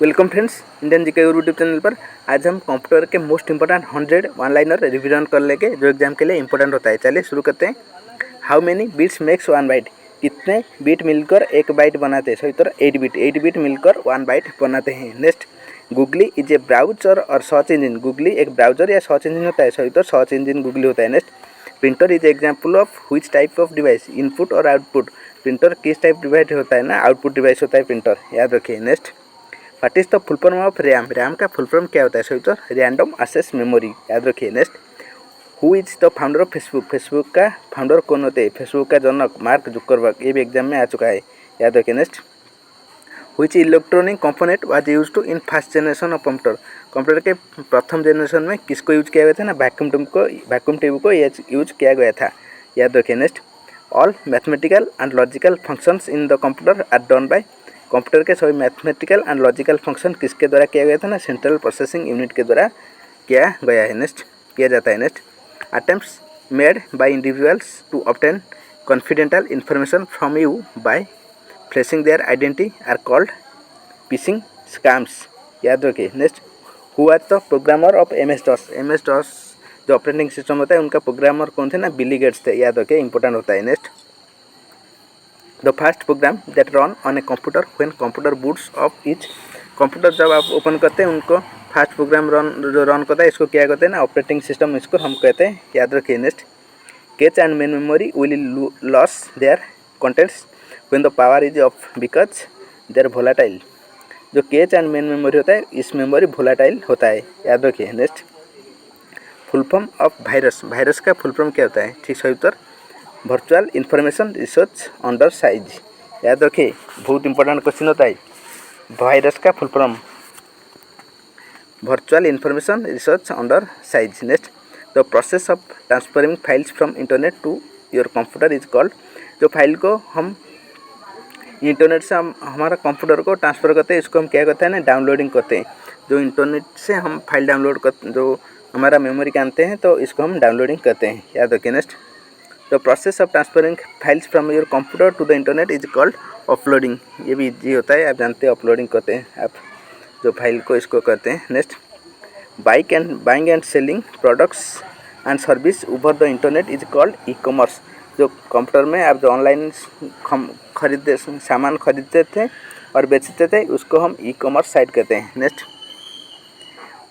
Welcome friends, Indian GK YouTube channel पर आज हम कंप्यूटर के most important 100 one liner revision कर लेंगे जो एग्जाम के लिए इंपॉर्टेंट होता है। चलिए शुरू करते हैं। How many bits makes one byte? कितने बिट मिलकर एक बाइट बनाते हैं? सही उत्तर 8 बिट मिलकर वन बाइट बनाते हैं। Next, googly is a browser और सर्च इंजिन? गूगली एक ब्राउजर या सर्च इंजिन होता है? सही उत्तर सर्च इंजिन गूगली होता है। Next, printer is example of which type of device? Input और आउटपुट? प्रिंटर किस टाइप डिवाइस होता है ना? आउटपुट डिवाइस होता है प्रिंटर, याद रखिए। Next, what is the full form of RAM? RAM का फुल फॉर्म क्या होता है? सही उत्तर रैंडम एक्सेस मेमोरी, याद रखिए। Next, who is the founder of Facebook? Facebook का फाउंडर कौन होते हैं? फेसबुक का जनक मार्क जुकरबर्ग, ये भी एग्जाम में आ चुका है, याद रखिए। Next, which electronic component was used to in first generation of computer? Computer के प्रथम जनरेशन में किसको यूज किया गया था ना? वैक्यूम ट्यूब को यूज किया गया था, याद रखिए। Next, all mathematical and logical functions in the computer are done by? Computer के सभी मैथमेटिकल एंड लॉजिकल फंक्शन किसके द्वारा किया गया था ना? सेंट्रल प्रोसेसिंग यूनिट के द्वारा किया गया है। नेक्स्ट, किया जाता है। Next, attempts made by individuals to obtain confidential information from you by flashing their identity are called phishing scams, याद रखिए। Next, who was the programmer of MS DOS? MS DOS जो ऑपरेटिंग सिस्टम होता है उनका programmer कौन थे ना? बिली gets थे, याद रखिए, इंपॉर्टेंट होता है। Next, the first program that run on a computer when computer boots up is? Computer जब आप ओपन करते हैं उनको फर्स्ट प्रोग्राम जो रन करता है इसको क्या कहते हैं ना? ऑपरेटिंग सिस्टम इसको हम कहते हैं, याद रखिए। Next, cache and main memory will loss their contents when the power is off because they're volatile? जो कैच एंड मेन मेमोरी होता है इस मेमोरी वोलाटाइल होता है, याद रखिए। Next, full form of virus? Virus का फुल फॉर्म क्या होता है? ठीक सही उत्तर virtual information resource under size, याद रखिए, बहुत इंपॉर्टेंट क्वेश्चन होता है। वायरस का full form virtual information resource under size. Next, the process of transferring files from internet to your computer is called? जो फाइल को हम इंटरनेट से हमारा कंप्यूटर को ट्रांसफ़र करते हैं इसको हम क्या करते हैं ना? डाउनलोडिंग करते हैं। जो इंटरनेट से हम फाइल डाउनलोड कर जो हमारा मेमोरी का आनते हैं तो इसको हम डाउनलोडिंग करते हैं, याद रखिए। Next, the process of transferring files from your computer to the internet is called uploading. ये भी इजी होता है, आप जानते हैं अपलोडिंग करते हैं आप जो फाइल को इसको करते हैं। Next, buying and selling products and service over the internet is called e commerce. जो कंप्यूटर में आप जो ऑनलाइन खरीदते सामान खरीदते थे और बेचते थे उसको हम ई कॉमर्स साइट कहते हैं। Next,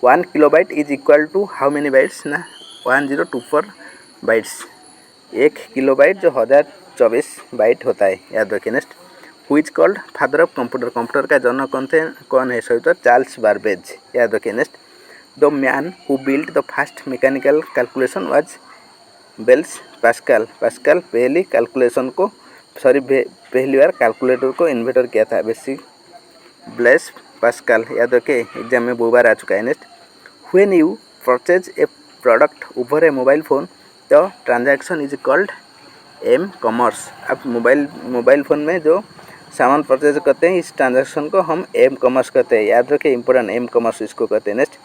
1 kilobyte is equal to how many bytes ना? 1024 बाइट्स। 1 किलोबाइट जो 1024 बाइट होता है, याद रखिए। Next, who is called father of computer? Computer का जनक कौन है? सही उत्तर चार्ल्स बारबेज, याद रखिए। Next, the man who built the first mechanical calculation was Blaise Pascal? Pascal पहली बार कैलकुलेटर को इन्वेंटर किया था, बेसिक ब्लेस पास्कल, याद रखिए, एग्जाम में बहु बार आ चुका है। Next, when you purchase a product over a mobile phone the transaction is called M commerce? आप मोबाइल फ़ोन में जो सामान परचेज करते हैं इस ट्रांजैक्शन को हम एम कॉमर्स कहते हैं, याद रखिए, इंपॉर्टेंट, एम कॉमर्स इसको कहते हैं। Next,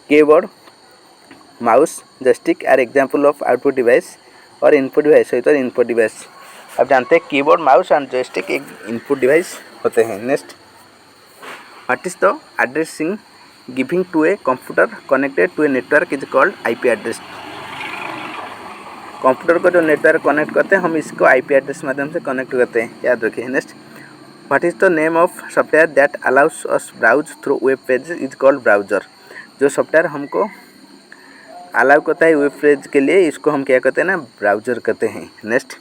keyboard mouse joystick are example of output device और इनपुट डिवाइस? तो इनपुट डिवाइस, आप जानते हैं कीबोर्ड माउस एंड जॉयस्टिक एक इनपुट डिवाइस होते हैं। Next, what is the addressing giving to a computer connected to a network is called IP address? Computer को जो नेटवर्क कनेक्ट करते हैं हम इसको IP एड्रेस माध्यम से कनेक्ट करते हैं, याद रखिए। Next, what is the name of software that allows us browse through web page is called browser? जो सॉफ्टवेयर हमको अलाउ करता है वेब पेज के लिए इसको हम क्या कहते हैं ना? ब्राउजर कहते हैं। Next,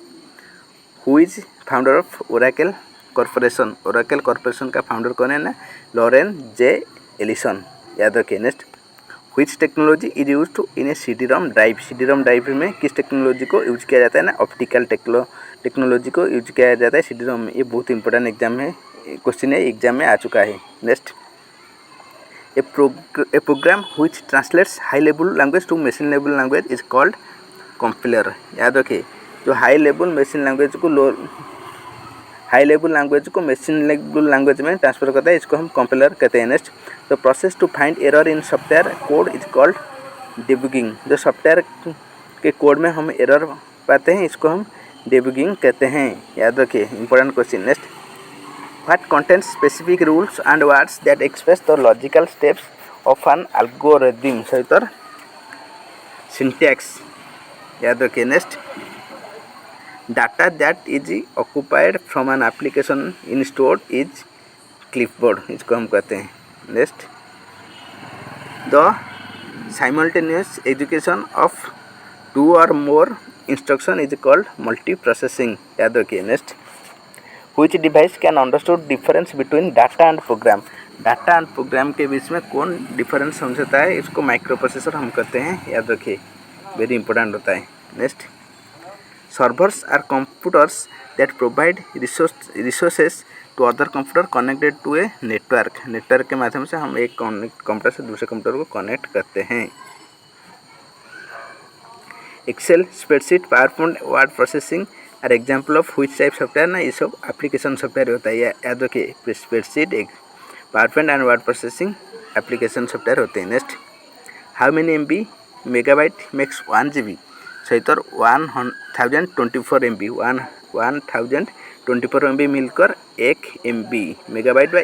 who is founder of Oracle corporation? Oracle corporation का फाउंडर कौन है ना? लॉरेन जे एलिसन, याद रखिए। Next, which technology is use to in a CD-ROM drive? CD-ROM drive में किस टेक्नोलॉजी को यूज किया जाता है ना? ऑप्टिकल टेक्नोलॉजी को यूज किया जाता है CD-ROM में। ये बहुत इंपॉर्टेंट एग्जाम है, क्वेश्चन है, एग्जाम में आ चुका है। Next, a program which translates high level language to machine level language is called compiler, याद रखिए। जो हाई लेवल लैंग्वेज को मशीन लेवल लैंग्वेज में ट्रांसफर करता है इसको हम कंपाइलर कहते हैं। Next, the process to find error in software code is called debugging. जो सॉफ्टवेयर के कोड में हम एरर पाते हैं इसको हम डिबगिंग कहते हैं, याद रखिए, important question. Next, What contains specific rules and words that express the logical steps of an algorithm सहित syntax याद रखिए। Next data that is occupied from an application in store is clipboard, इसको हम कहते हैं। Next the simultaneous education of 2 or more instruction is called multi processing, याद रखिए। Next which device can understood difference between data and program, data and program के बीच में कौन डिफरेंस समझता है, इसको माइक्रो प्रोसेसर हम कहते हैं, याद रखिए, वेरी इंपॉर्टेंट होता है। Next servers are computers that provide resources to other computer connected to a network, network के माध्यम से हम एक कंप्यूटर से दूसरे कंप्यूटर को कनेक्ट करते हैं। Excel, spreadsheet, PowerPoint, word processing are example of which type software ना, ये सब एप्लीकेशन सॉफ्टवेयर होता है, याद रखिए। Spreadsheet, PowerPoint and word processing application software होते हैं। Next how many MB megabyte makes 1 GB सहित 1024 MB 1024 MB मिलकर 1 MB मेगाबाइट व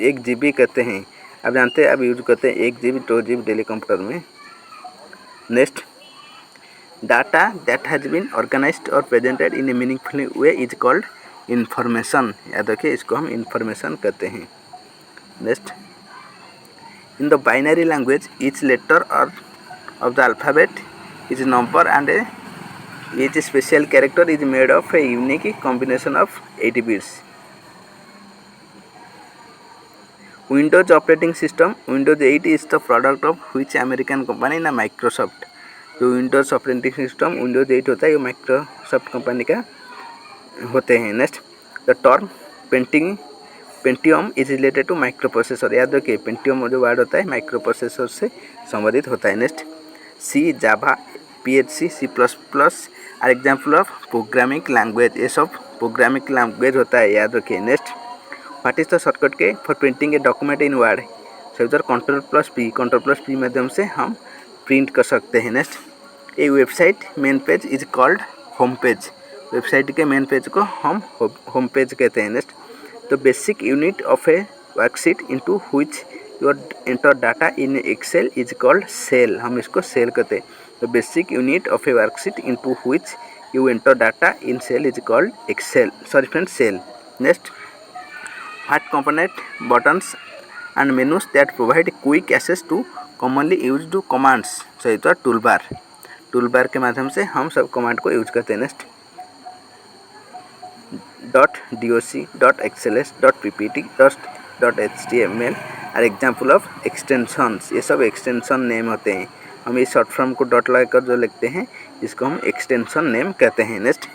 1 GB कहते हैं। आप जानते हैं, अब यूज करते हैं 1 GB 2 GB डेली कंप्यूटर में। Next data that has been organised और presented in a meaningful way is called information, याद रखिए, इसको हम इंफॉर्मेशन कहते हैं। Next in the binary language each letter और of the alphabet is number and each special character is made of a unique combination of 80 bits. Windows operating system, Windows 8 is the product of which American company ना Microsoft, जो Windows operating system Windows 8 होता है, ये Microsoft company का होते हैं। Next the term Pentium is related to micro processor, याद रखिए, पेंटियम जो वर्ड होता है माइक्रो प्रोसेसर से संबंधित होता है। Next C, Java, PHP, C++ are example of programming language, ये सब प्रोग्रामिंग लैंग्वेज होता है, याद रखिए। Next what is the shortcut key for printing a document in Word, sir Ctrl+P माध्यम से हम प्रिंट कर सकते हैं। Next a website main page is called home page, website के मेन पेज को हम होम पेज कहते हैं। Next the basic unit of a worksheet into which your enter data in Excel is called cell, हम इसको cell कहते हैं। The basic unit of a worksheet into which you enter data in cell is called Excel, sorry friends, cell. Next what component buttons and menus that provide quick access to commonly used commands सहित toolbar के माध्यम से हम सब command को use करते हैं। Next .doc, .xls, .ppt, .html are example of extensions, ये सब एक्सटेंशन नेम होते हैं। हम इस शॉर्ट फॉर्म को डॉट लगाकर जो लिखते हैं इसको हम एक्सटेंशन नेम कहते हैं। Next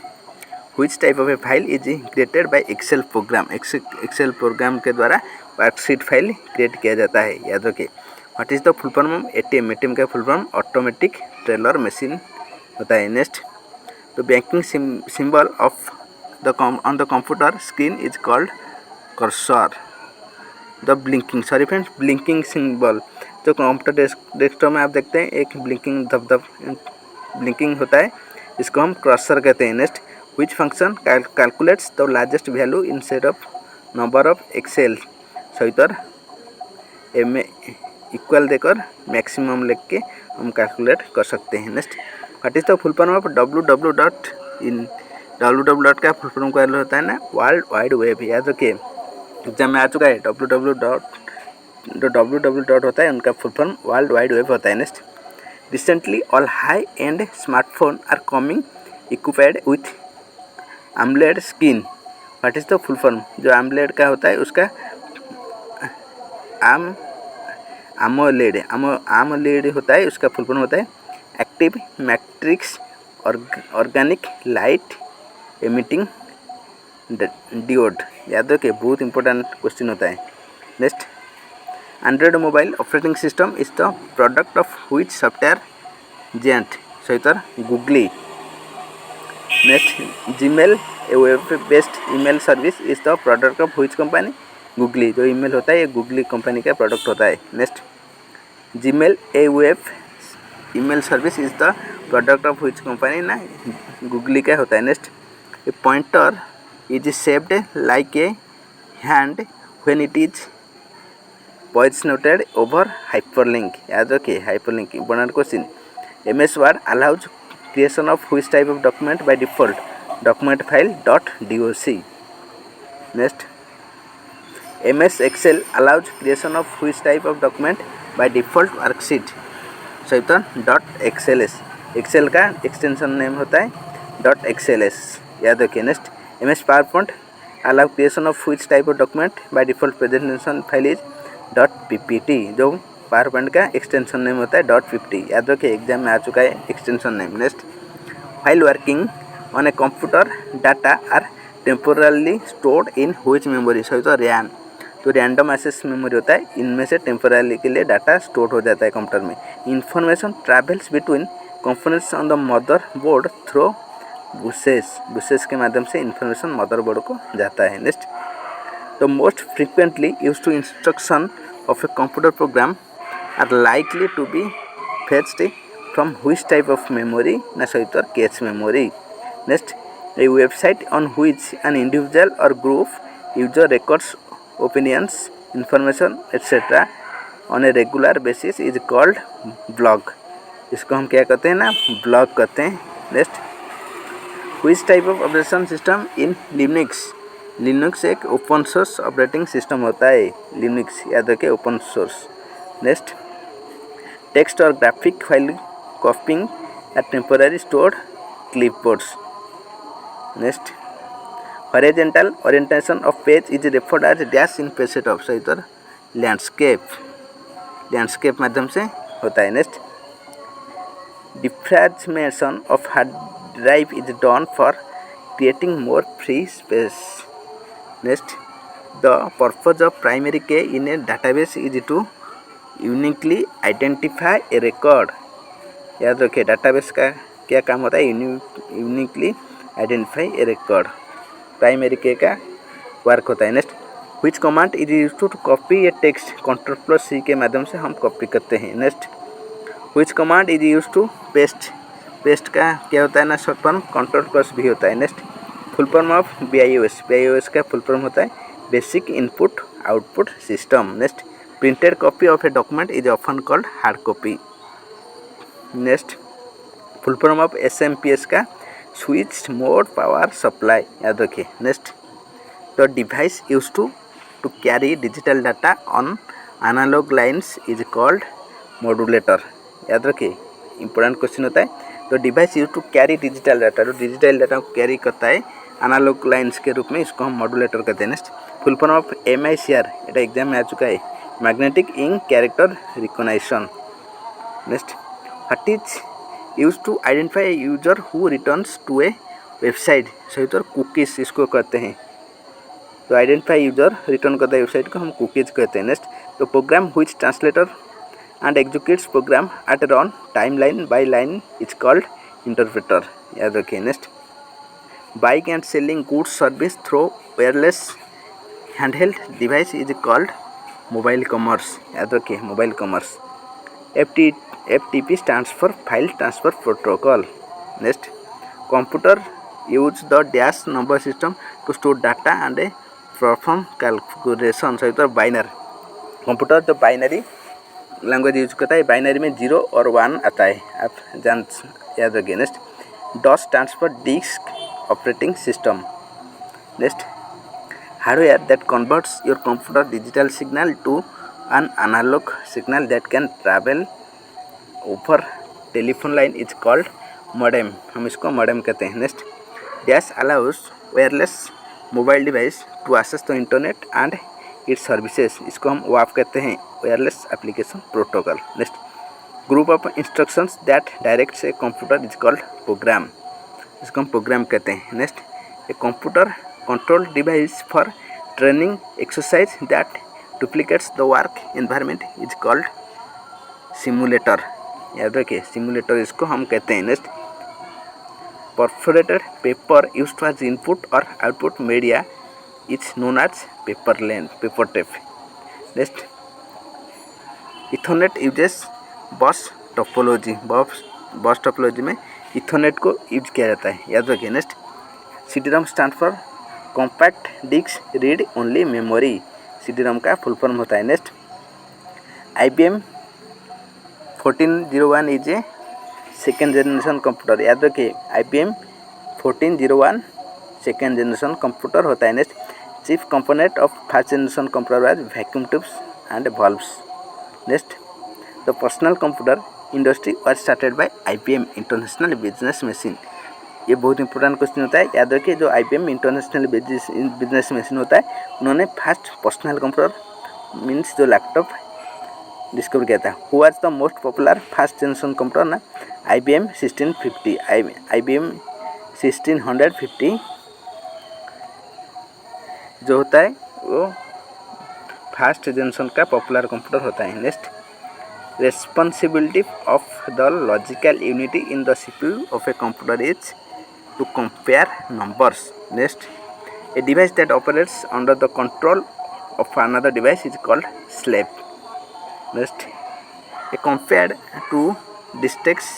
which type of a file is created by Excel program, Excel program के द्वारा वर्कशीट फाइल क्रिएट किया जाता है, याद रखिए। What is the full form of ATM का full form automatic teller machine होता है। Next the banking symbol of on the computer screen is called cursor. The blinking symbol जो कंप्यूटर डेस्कटॉप में आप देखते हैं एक ब्लिंकिंग होता है, इसको हम कर्सर कहते हैं। Next which function calculates the largest value instead of number of excel सहित इक्वल देकर मैक्सिमम लिख के हम कैलकुलेट कर सकते हैं। Next what is the full form of www. www का फुल फॉर्म क्या होता है ना, वर्ल्ड वाइड वेब, याद रखिए, एग्जाम में आ चुका है। www होता है, उनका full form world wide web होता है। Next recently all high end smartphone are coming equipped with AMOLED screen, what is the full form, जो AMOLED का होता है उसका AMOLED होता है, उसका फुल फॉर्म होता है active matrix organic light emitting diode, याद रखिए, बहुत इंपॉर्टेंट क्वेश्चन होता है। Next Android mobile operating system is the product of which software giant सहित गूगली। Next Gmail a web based email service is the product of which company, गूगली, जो email होता है ये गूगली कंपनी का प्रोडक्ट होता है। Next Gmail a web email service is the product of which company ना, गूगली का होता है। Next A pointer is shaped like a hand when it is positioned over hyperlink. याद रखिए hyperlink important question. MS Word allows creation of which type of document by default? Document file .doc. Next, MS Excel allows creation of which type of document by default? Worksheet सहित .xls. Excel का extension name होता है .xls. याद रखिए. Next, MS PowerPoint allow creation of which type of document by default? presentation file is .ppt. जो power point का extension name होता है .50. याद रखिए, एग्जाम में आ चुका है extension name. Next, file working on a computer data are temporarily stored in which memory सहित रैम. तो रैंडम एक्सेस मेमोरी होता है, इनमें से टेम्पोरली के लिए डाटा स्टोर हो जाता है कंप्यूटर में. Information travels between components on the motherboard through buses के माध्यम से इंफॉर्मेशन मदर बोर्ड को जाता है. Next, the most frequently use to instruction of a computer program are likely to be fetched from which type of memory ना सहित cache memory. Next, a website on which an individual और group user records opinions information etcetera on a regular basis is called blog. इसको हम क्या कहते हैं ना, blog कहते हैं. Next, which type of operation system in Linux. Linux एक ओपन सोर्स ऑपरेटिंग सिस्टम होता है. लिनक्स याद रखिए, ओपन सोर्स. नेक्स्ट, टेक्स्ट और graphic file copying at temporary stored clipboards. Next, horizontal orientation of page is referred as dash in page setup सहित landscape माध्यम से होता है. Next, defragmentation of hard drive is done for creating more free space. Next, the purpose of primary key in a database is to uniquely identify a record. याद रखिए, database का क्या काम होता है, uniquely identify a record. Primary key का work होता है. Next, which command is use to copy a text. Ctrl+C के माध्यम से हम कॉपी करते हैं. Next, which command is use to paste. Paste का क्या होता है ना, शॉर्ट फॉर्म Ctrl+V होता है. Next, full form of BIOS का फुल फॉर्म होता है basic input output system. Next, printed copy of a document is often called hard copy. Next, full form of SMPS का स्विच मोड पावर सप्लाई. याद रखिए. Next, the device use to carry digital data on analog lines is called modulator. याद रखिए, important question होता है. तो device use to carry digital data, जो digital data को कैरी करता है एनालॉग लाइन्स के रूप में, इसको हम मॉड्यूलेटर कहते हैं. Next, full form of MICR, এটা एग्जाम में आ चुका है, magnetic ink character recognition. Next, what is use to identify user who returns to a website सहित कुकीज इसको कहते हैं. तो आइडेंटिफाई यूजर रिटर्न करता है वेबसाइट को हम कुकीज कहते हैं. नेक्स्ट, तो program which translator and executes program at run time line by line is called interpreter. याद रखिए. Next, buying and selling goods service through wireless handheld device is called mobile commerce. याद रखिए, mobile commerce. FTP stands for File Transfer Protocol. Next, computer use the dash number system to store data and perform calculation सहित binary. Computer जो binary language use करता है, binary में 0 और 1 आता है, आप याद रखिए. Next, DOS stands for Disk Operating System. Next, hardware that converts your computer digital signal to an analog signal that can travel over telephone line is called modem. हम इसको मॉडेम कहते हैं. Next, dash allows wireless mobile device to access the internet and its services. इसको हम WAP कहते हैं, wireless application protocol. Next, group of instructions that directs a computer is called program. इसको हम प्रोग्राम कहते हैं. Next, a computer control device for training exercise that duplicates the work environment is called simulator. याद रखिए, simulator इसको हम कहते हैं. Next, perforated paper used as input और output media is known as paper tape. Next, Ethernet uses bus topology. Bus topology में Ethernet को use किया जाता है. याद रखिए. Next, CD-ROM stand for compact disc read only memory, CD ROM का full form होता है। Next IBM 1401 is a second generation computer. याद रखिए IBM 1401 सेकेंड जनरेशन कंप्यूटर होता है। Next chief component of first generation computer was vacuum tubes and valves। Next the personal computer industry was started by IBM international business machine. ये बहुत important question होता है, याद रखिए जो IBM इंटरनेशनल बिजनेस मशीन होता है उन्होंने फर्स्ट पर्सनल कंप्यूटर मीन्स जो लैपटॉप डिस्कवर किया था। Who was the most popular first generation computer ना IBM 1650। IBM 1650 जो होता है वो फर्स्ट जनरेशन का पॉपुलर कंप्यूटर होता है। Next responsibility of the logical unity in the CPU of a computer is to compare numbers। Next a device that operates under the control of another device is called slave। Next a compared to districts।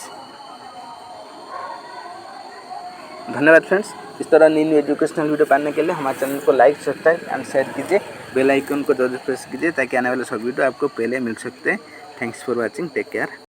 धन्यवाद friends. इस तरह new educational video पाने के लिए हमारे channel को like subscribe and share कीजिए, bell icon को जरूर प्रेस कीजिए ताकि आने वाले सब वीडियो आपको पहले मिल सकते हैं। Thanks for watching, take care.